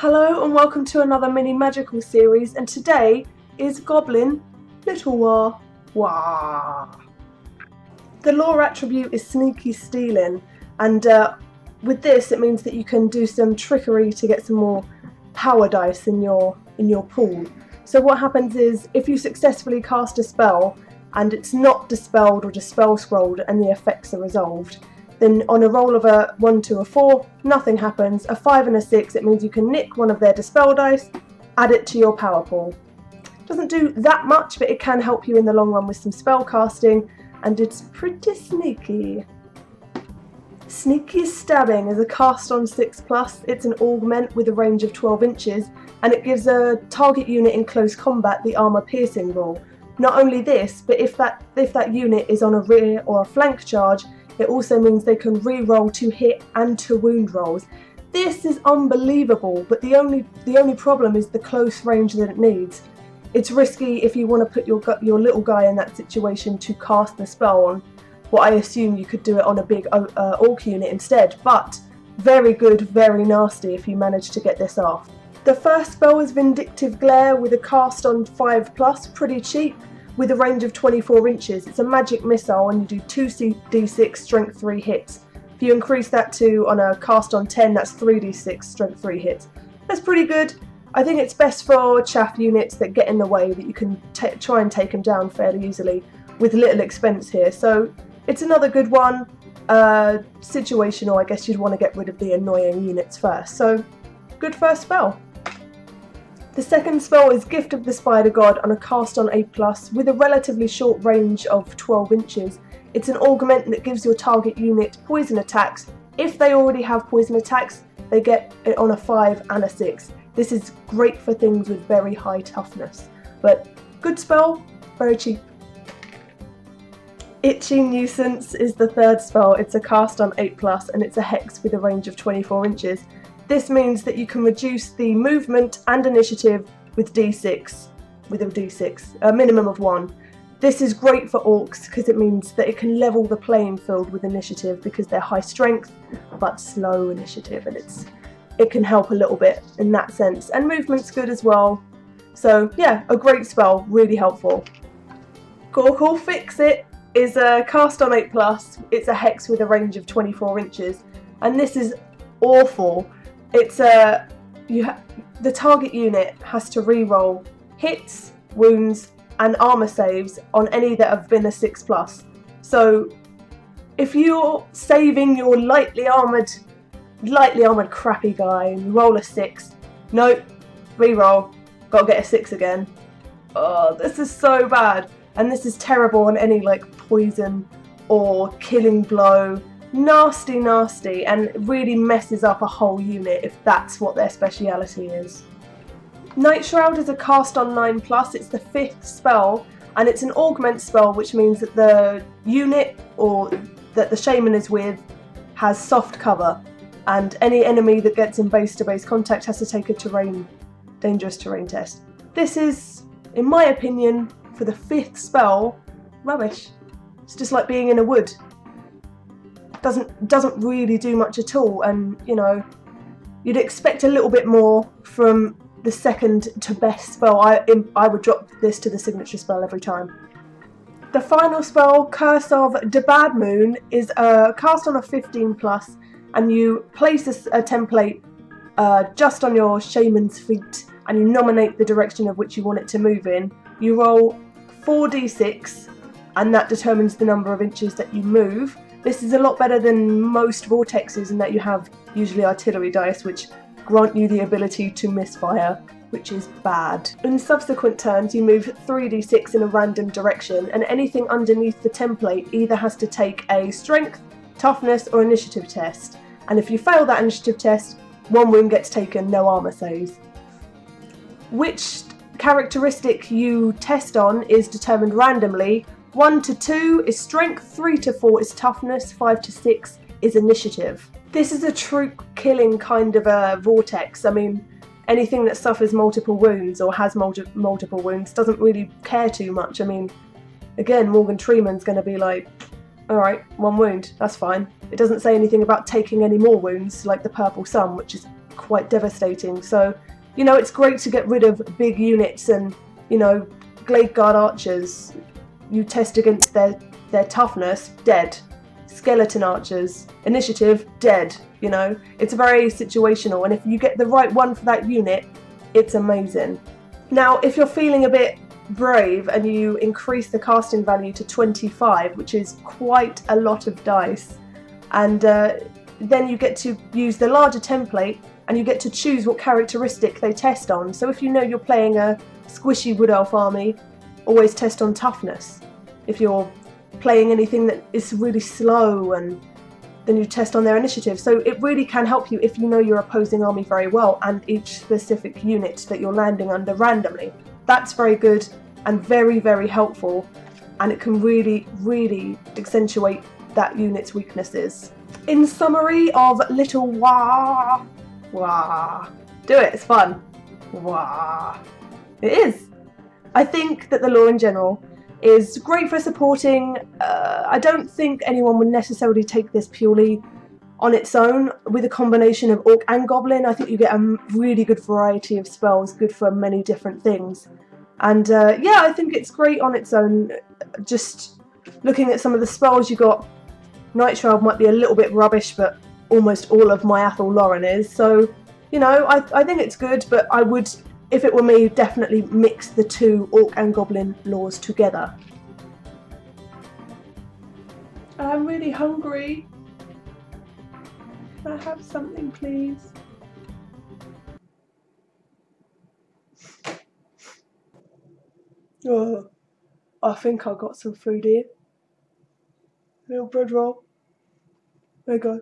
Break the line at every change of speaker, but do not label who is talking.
Hello and welcome to another mini magical series, and today is Goblin Little Waaagh. Waaagh. The lore attribute is sneaky stealing, and with this it means that you can do some trickery to get some more power dice in your pool. So what happens is, if you successfully cast a spell and it's not dispelled or dispel scrolled and the effects are resolved, then on a roll of a 1, 2 or 4, nothing happens. A 5 and a 6, it means you can nick one of their dispel dice, add it to your power pool. Doesn't do that much, but it can help you in the long run with some spell casting, and it's pretty sneaky. Sneaky Stabbing is a cast on 6+. It's an augment with a range of 12 inches, and it gives a target unit in close combat the armor piercing roll. Not only this, but if that unit is on a rear or a flank charge, it also means they can re-roll to hit and to wound rolls. This is unbelievable, but the only problem is the close range that it needs. It's risky if you want to put your little guy in that situation to cast the spell on what I assume you could do it on a big orc unit instead, but very good, very nasty if you manage to get this off. The first spell is Vindictive Glare with a cast on 5+, pretty cheap, with a range of 24 inches. It's a magic missile and you do 2d6 strength 3 hits. If you increase that to on a cast on 10, that's 3d6 strength 3 hits. That's pretty good. I think it's best for chaff units that get in the way, that you can try and take them down fairly easily with little expense here. So it's another good one. Situational, I guess you'd want to get rid of the annoying units first. So good first spell. The second spell is Gift of the Spider God on a cast on 8+, with a relatively short range of 12 inches. It's an augment that gives your target unit poison attacks. If they already have poison attacks, they get it on a 5 and a 6. This is great for things with very high toughness, but good spell, very cheap. Itchy Nuisance is the third spell. It's a cast on 8+, and it's a hex with a range of 24 inches. This means that you can reduce the movement and initiative with a minimum of 1. This is great for orcs because it means that it can level the playing field with initiative, because they're high strength but slow initiative, and it can help a little bit in that sense. And movement's good as well. So yeah, a great spell, really helpful. Gorkle Fix It is a cast on 8+. It's a hex with a range of 24 inches, and this is awful. It's the target unit has to re-roll hits, wounds and armor saves on any that have been a 6+. So if you're saving your lightly armored crappy guy and you roll a 6, nope, re-roll, gotta get a 6 again. Oh, this is so bad, and this is terrible on any like poison or killing blow. Nasty, nasty, and really messes up a whole unit if that's what their speciality is. Night Shroud is a cast on 9+. It's the 5th spell, and it's an augment spell, which means that the unit or that the shaman is with has soft cover, and any enemy that gets in base-to-base contact has to take a dangerous terrain test. This is, in my opinion, for the 5th spell, rubbish. It's just like being in a wood. Doesn't really do much at all, and you know, you'd expect a little bit more from the second to best spell. I would drop this to the signature spell every time. The final spell, Curse of the Bad Moon, is a cast on a 15+, and you place a template just on your shaman's feet, and you nominate the direction of which you want it to move in. You roll 4d6, and that determines the number of inches that you move. This is a lot better than most vortexes in that you have usually artillery dice, which grant you the ability to misfire, which is bad. In subsequent turns, you move 3d6 in a random direction, and anything underneath the template either has to take a strength, toughness or initiative test. And if you fail that initiative test, 1 wound gets taken, no armor saves. Which characteristic you test on is determined randomly. 1 to 2 is strength, 3 to 4 is toughness, 5 to 6 is initiative. This is a troop killing kind of a vortex. I mean, anything that suffers multiple wounds or has multiple wounds doesn't really care too much. I mean, again, Morgan Freeman's going to be like, Alright, 1 wound, that's fine. It doesn't say anything about taking any more wounds, like the Purple Sun, which is quite devastating. So, you know, it's great to get rid of big units and, you know, Glade Guard archers. You test against their toughness, dead. Skeleton archers, initiative, dead. You know, it's very situational, and if you get the right one for that unit, it's amazing. Now, if you're feeling a bit brave and you increase the casting value to 25, which is quite a lot of dice, and then you get to use the larger template and you get to choose what characteristic they test on. So if you know you're playing a squishy Wood Elf army, always test on toughness. If you're playing anything that is really slow, and then you test on their initiative. So it really can help you if you know your opposing army very well and each specific unit that you're landing under randomly. That's very good and very, very helpful, and it can really, really accentuate that unit's weaknesses. In summary of little Waaagh, Waaagh. Do it, it's fun. Waaagh. It is. I think that the lore in general is great for supporting. I don't think anyone would necessarily take this purely on its own. With a combination of Orc and Goblin, I think you get a really good variety of spells, good for many different things. And yeah, I think it's great on its own. Just looking at some of the spells you got, Night Shroud might be a little bit rubbish, but almost all of my Athel Lauren is. So, you know, I think it's good, but I would, if it were me, definitely mix the two Orc and Goblin lores together. I'm really hungry. Can I have something, please? Oh, I think I got some food here. A little bread roll. There you go.